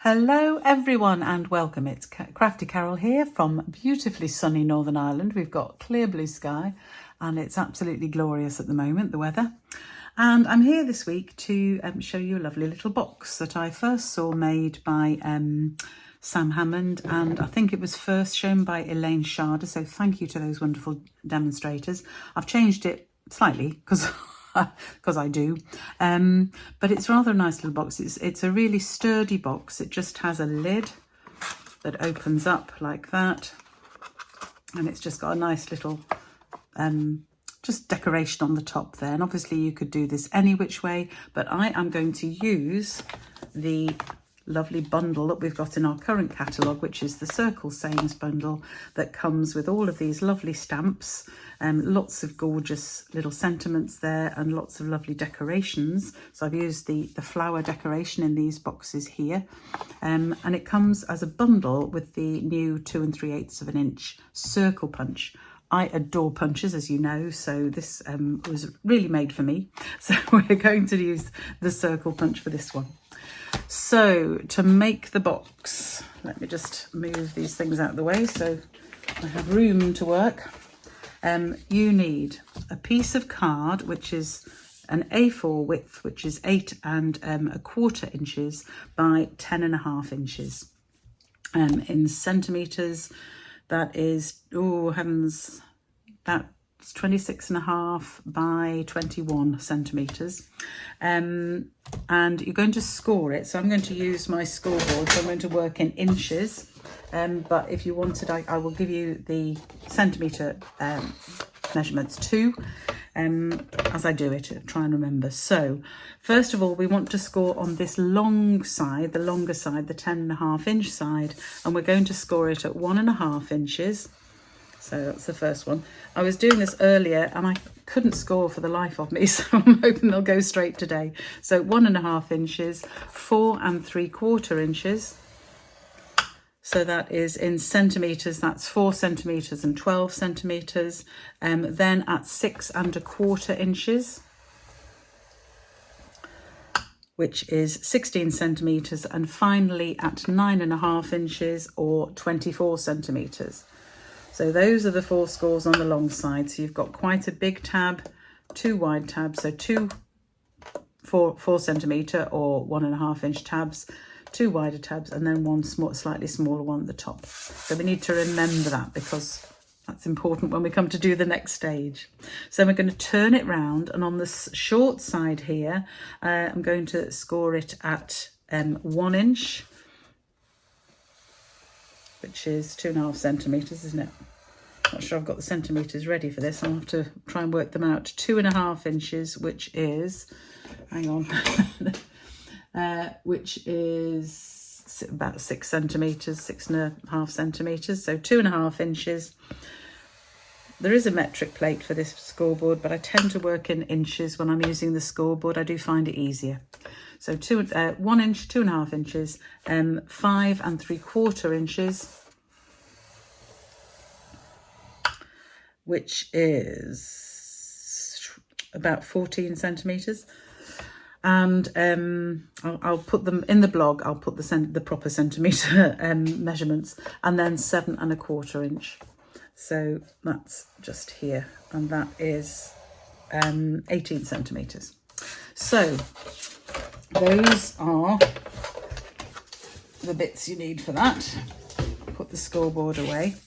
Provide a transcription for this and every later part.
Hello everyone and welcome. It's Crafty Carol here from beautifully sunny Northern Ireland. We've got clear blue sky and it's absolutely glorious at the moment, the weather. And I'm here this week to show you a lovely little box that I first saw made by Sam Hammond, and I think it was first shown by Elaine Sharder, so thank you to those wonderful demonstrators. I've changed it slightly because I do, but it's rather a nice little box. It's a really sturdy box. It just has a lid that opens up like that, and it's just got a nice little just decoration on the top there. And obviously you could do this any which way, but I am going to use the lovely bundle that we've got in our current catalogue, which is the Circle Sayings bundle that comes with all of these lovely stamps, lots of gorgeous little sentiments there and lots of lovely decorations. So I've used the flower decoration in these boxes here, and it comes as a bundle with the new 2 3/8 of an inch circle punch. I adore punches, as you know, so this was really made for me. So we're going to use the circle punch for this one. So to make the box, let me just move these things out of the way so I have room to work. You need a piece of card, which is an A4 width, which is 8 1/4 inches by 10 1/2 inches. In centimetres, that is, oh heavens, that's 26 1/2 by 21 centimetres. And you're going to score it. So I'm going to use my scoreboard, so I'm going to work in inches. But if you wanted, I will give you the centimetre measurements too, as I do it, try and remember. So first of all, we want to score on this long side, the longer side, the 10 1/2 inch side, and we're going to score it at 1 1/2 inches. So that's the first one. I was doing this earlier and I couldn't score for the life of me, so I'm hoping they'll go straight today. So 1 1/2 inches, 4 3/4 inches. So that is in centimetres, that's 4 centimetres and 12 centimetres. Then at 6 1/4 inches, which is 16 centimetres. And finally at 9 1/2 inches or 24 centimetres. So those are the 4 scores on the long side. So you've got quite a big tab, 2 wide tabs, so 2 4 centimetre or 1 1/2 inch tabs, 2 wider tabs, and then one slightly smaller one at the top. So we need to remember that because that's important when we come to do the next stage. So we're going to turn it round, and on the short side here, I'm going to score it at 1 inch, which is 2 1/2 centimetres, isn't it? Not sure I've got the centimetres ready for this. I'll have to try and work them out. 2 1/2 inches, which is, hang on, which is about 6 centimetres, 6 1/2 centimetres. So 2 1/2 inches. There is a metric plate for this scoreboard, but I tend to work in inches when I'm using the scoreboard. I do find it easier. So 1 inch, 2 1/2 inches, 5 3/4 inches, which is about 14 centimetres. And I'll put them in the blog. I'll put the proper centimetre measurements, and then 7 1/4 inch. So that's just here, and that is 18 centimetres. So those are the bits you need for that. Put the scoreboard away.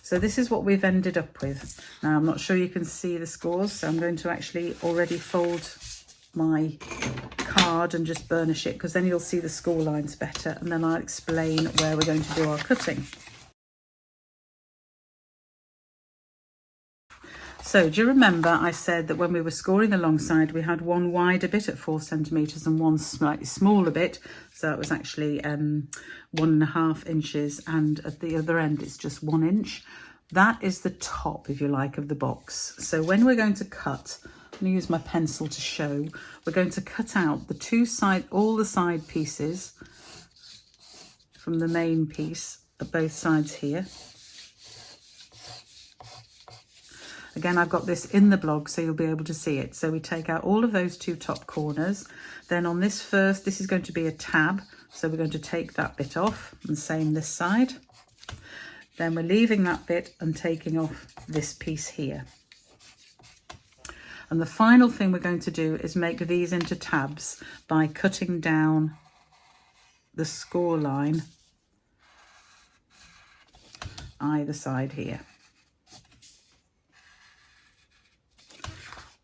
So this is what we've ended up with. Now I'm not sure you can see the scores, so I'm going to actually already fold my card and just burnish it, because then you'll see the score lines better, and then I'll explain where we're going to do our cutting. So do you remember I said that when we were scoring the long side, we had one wider bit at 4 centimetres and one slightly smaller bit. So that was actually 1 1/2 inches, and at the other end it's just 1 inch. That is the top, if you like, of the box. So when we're going to cut, I'm going to use my pencil to show, we're going to cut out all the side pieces from the main piece at both sides here. Again, I've got this in the blog, so you'll be able to see it. So we take out all of those 2 top corners. Then on this first, this is going to be a tab. So we're going to take that bit off, and same this side. Then we're leaving that bit and taking off this piece here. And the final thing we're going to do is make these into tabs by cutting down the score line either side here.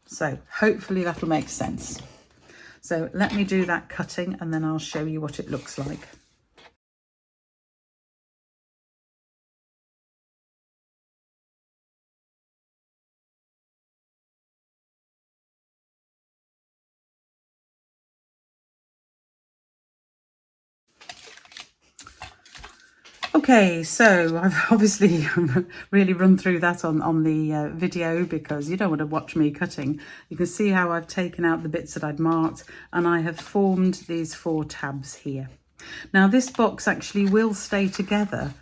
So hopefully that'll make sense. So let me do that cutting and then I'll show you what it looks like. Okay, so I've obviously really run through that on the video because you don't want to watch me cutting. You can see how I've taken out the bits that I'd marked and I have formed these 4 tabs here. Now this box actually will stay together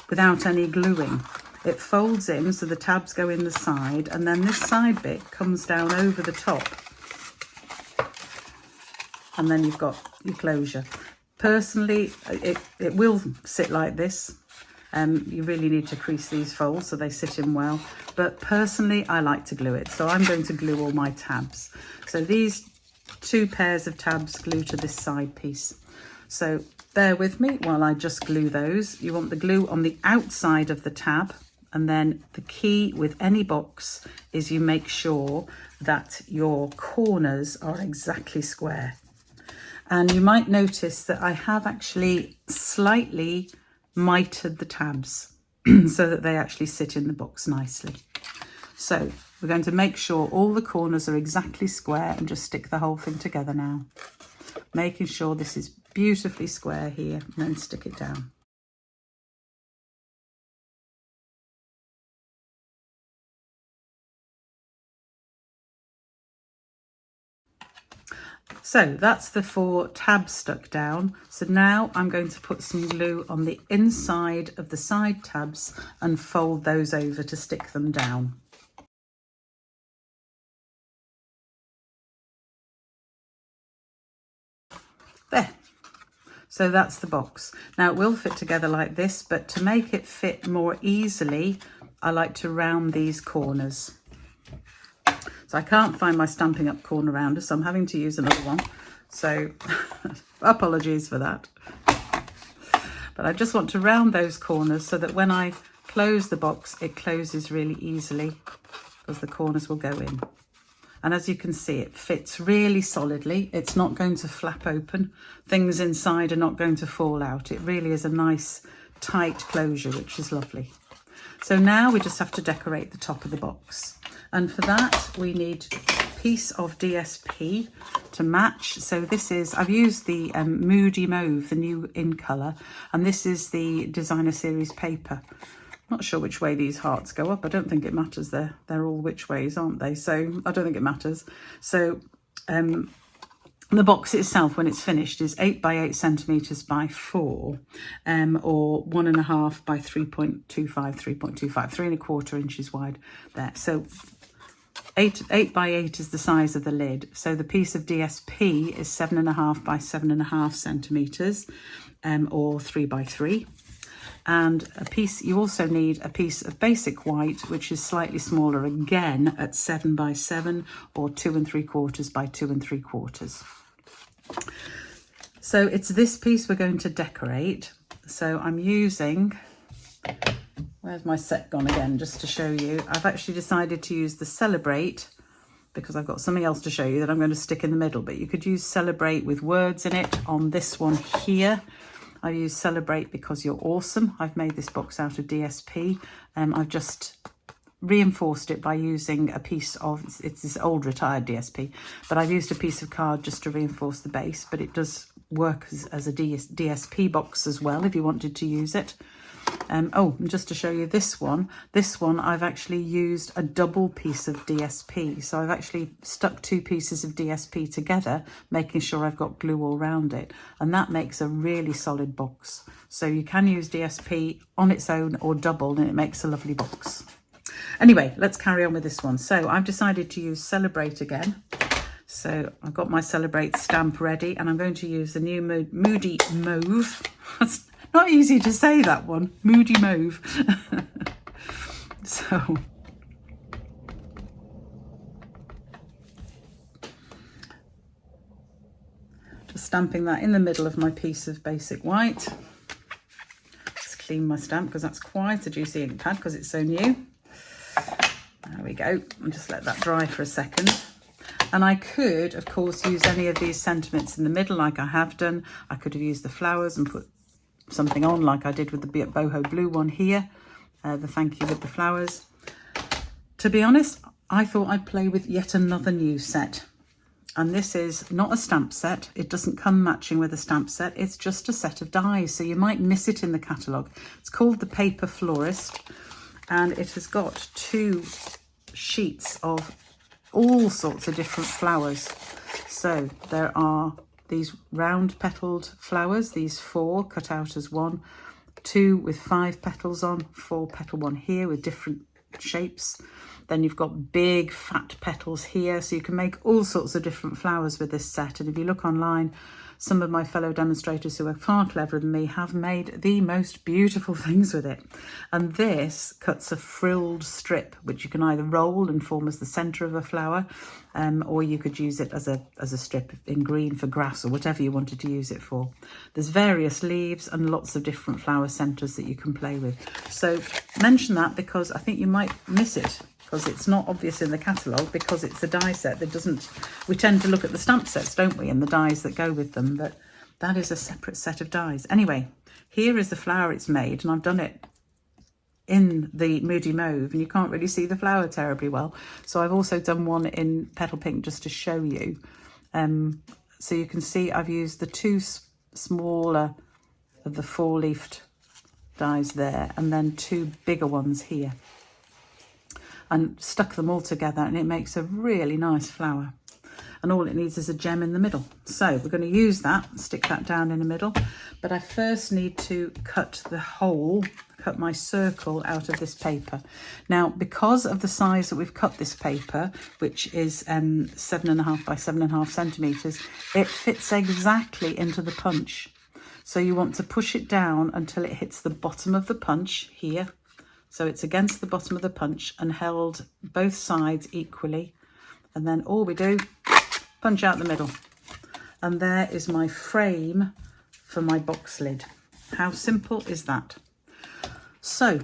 without any gluing. It folds in so the tabs go in the side and then this side bit comes down over the top. And then you've got your closure. Personally, it will sit like this. You really need to crease these folds so they sit in well. But personally, I like to glue it. So I'm going to glue all my tabs. So these 2 pairs of tabs glue to this side piece. So bear with me while I just glue those. You want the glue on the outside of the tab. And then the key with any box is you make sure that your corners are exactly square. And you might notice that I have actually slightly mitered the tabs so that they actually sit in the box nicely. So we're going to make sure all the corners are exactly square and just stick the whole thing together now. Making sure this is beautifully square here and then stick it down. So that's the 4 tabs stuck down. So now I'm going to put some glue on the inside of the side tabs and fold those over to stick them down. There. So that's the box. Now it will fit together like this, but to make it fit more easily, I like to round these corners. So I can't find my Stampin' Up corner rounder, so I'm having to use another one. So apologies for that. But I just want to round those corners so that when I close the box, it closes really easily because the corners will go in. And as you can see, it fits really solidly. It's not going to flap open. Things inside are not going to fall out. It really is a nice tight closure, which is lovely. So now we just have to decorate the top of the box. And for that, we need a piece of DSP to match. So this is, I've used the Moody Mauve, the new in colour, and this is the designer series paper. Not sure which way these hearts go up. I don't think it matters. They're all which ways, aren't they? So I don't think it matters. So the box itself, when it's finished, is 8 by 8 centimetres by 4, or 1.5 by 3.25, 3.25, 3¼ inches wide there. So 8 by 8 is the size of the lid. So the piece of DSP is 7.5 by 7.5 centimetres, or 3 by 3. And a piece, you also need a piece of basic white, which is slightly smaller again at 7 by 7 or 2¾ by 2¾ So it's this piece we're going to decorate. So I'm using, where's my set gone again, just to show you. I've actually decided to use the Celebrate because I've got something else to show you that I'm going to stick in the middle, but you could use Celebrate with words in it on this one here. I use Celebrate because you're awesome. I've made this box out of DSP. I've just reinforced it by using a piece of, it's this old retired DSP, but I've used a piece of card just to reinforce the base, but it does work as a DSP box as well if you wanted to use it. Oh, and just to show you this one I've actually used a double piece of DSP. So I've actually stuck 2 pieces of DSP together, making sure I've got glue all around it. And that makes a really solid box. So you can use DSP on its own or double, and it makes a lovely box. Anyway, let's carry on with this one. So I've decided to use Celebrate again. So I've got my Celebrate stamp ready, and I'm going to use the new Moody Mauve. It's not easy to say, that one, Moody Mauve. So just stamping that in the middle of my piece of basic white. Just clean my stamp because that's quite a juicy ink pad because it's so new. There we go. I'll just let that dry for a second. And I could, of course, use any of these sentiments in the middle like I have done. I could have used the flowers and put something on like I did with the boho blue one here. The thank you with the flowers. To be honest, I thought I'd play with yet another new set. And this is not a stamp set. It doesn't come matching with a stamp set. It's just a set of dies. So you might miss it in the catalogue. It's called the Paper Florist. And it has got 2 sheets of all sorts of different flowers. So there are these round petaled flowers, these 4 cut out as one, 2 with 5 petals on, 4 petal one here with different shapes. Then you've got big fat petals here, so you can make all sorts of different flowers with this set. And if you look online, some of my fellow demonstrators who are far cleverer than me have made the most beautiful things with it. And this cuts a frilled strip, which you can either roll and form as the centre of a flower, or you could use it as a strip in green for grass or whatever you wanted to use it for. There's various leaves and lots of different flower centres that you can play with. So mention that because I think you might miss it, because it's not obvious in the catalogue because it's a die set that doesn't... We tend to look at the stamp sets, don't we, and the dies that go with them, but that is a separate set of dies. Anyway, here is the flower it's made, and I've done it in the Moody Mauve, and you can't really see the flower terribly well. So I've also done one in Petal Pink just to show you. So you can see I've used the 2 smaller of the 4-leafed dies there, and then 2 bigger ones here, and stuck them all together, and it makes a really nice flower. And all it needs is a gem in the middle. So we're going to use that, stick that down in the middle. But I first need to cut the hole, cut my circle out of this paper. Now, because of the size that we've cut this paper, which is 7.5 by 7.5 centimetres, it fits exactly into the punch. So you want to push it down until it hits the bottom of the punch here. So it's against the bottom of the punch and held both sides equally. And then all we do, punch out the middle. And there is my frame for my box lid. How simple is that? So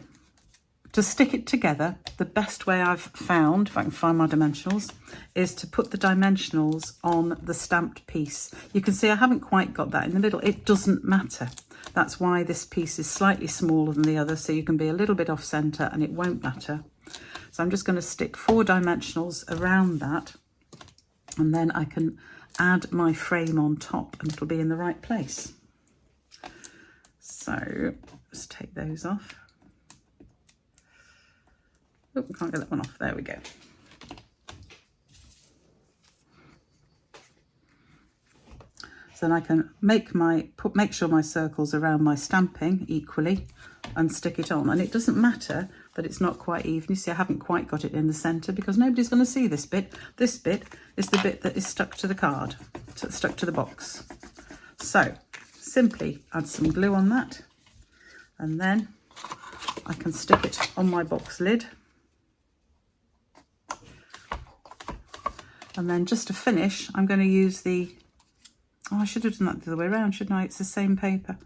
to stick it together, the best way I've found, if I can find my dimensionals, is to put the dimensionals on the stamped piece. You can see I haven't quite got that in the middle. It doesn't matter. That's why this piece is slightly smaller than the other, so you can be a little bit off centre and it won't matter. So I'm just going to stick 4 dimensionals around that, and then I can add my frame on top and it'll be in the right place. So let's take those off. Oh, we can't get that one off. There we go. So then I can make sure my circle's around my stamping equally and stick it on. And it doesn't matter that it's not quite even. You see, I haven't quite got it in the centre because nobody's going to see this bit. This bit is the bit that is stuck to the card, stuck to the box. So simply add some glue on that, and then I can stick it on my box lid. And then just to finish, I'm going to use the... Oh, I should have done that the other way around, shouldn't I? It's the same paper.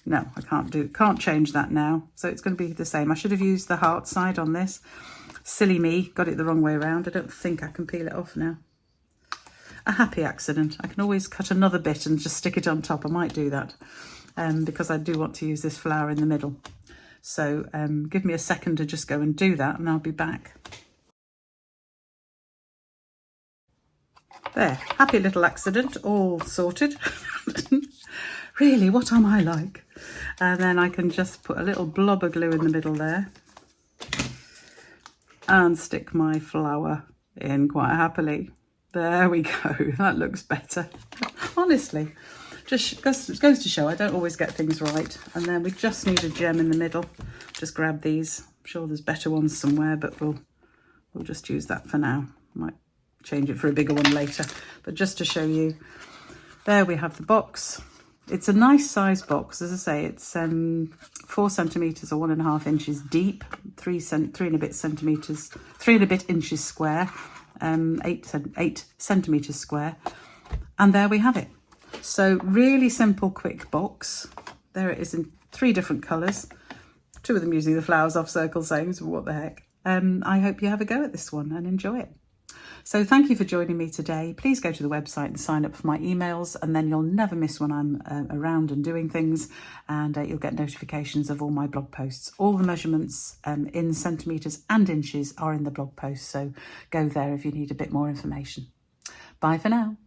No, I can't change that now. So it's going to be the same. I should have used the heart side on this. Silly me, got it the wrong way around. I don't think I can peel it off now. A happy accident. I can always cut another bit and just stick it on top. I might do that because I do want to use this flower in the middle. So give me a second to just go and do that, and I'll be back. There, happy little accident, all sorted. Really, what am I like? And then I can just put a little blob of glue in the middle there and stick my flower in quite happily. There we go, that looks better. Honestly, just goes to show I don't always get things right. And then we just need a gem in the middle. Just grab these. I'm sure there's better ones somewhere, but we'll just use that for now. Might change it for a bigger one later. But just to show you, there we have the box. It's a nice size box. As I say, it's 4 centimetres or 1.5 inches deep, 3 and a bit centimetres, 3 and a bit inches square, 8 centimetres square. And there we have it. So really simple, quick box. There it is in 3 different colours. 2 of them using the flowers off circle sayings, what the heck. I hope you have a go at this one and enjoy it. So thank you for joining me today. Please go to the website and sign up for my emails, and then you'll never miss when I'm around and doing things, and you'll get notifications of all my blog posts. All the measurements in centimetres and inches are in the blog post, so go there if you need a bit more information. Bye for now.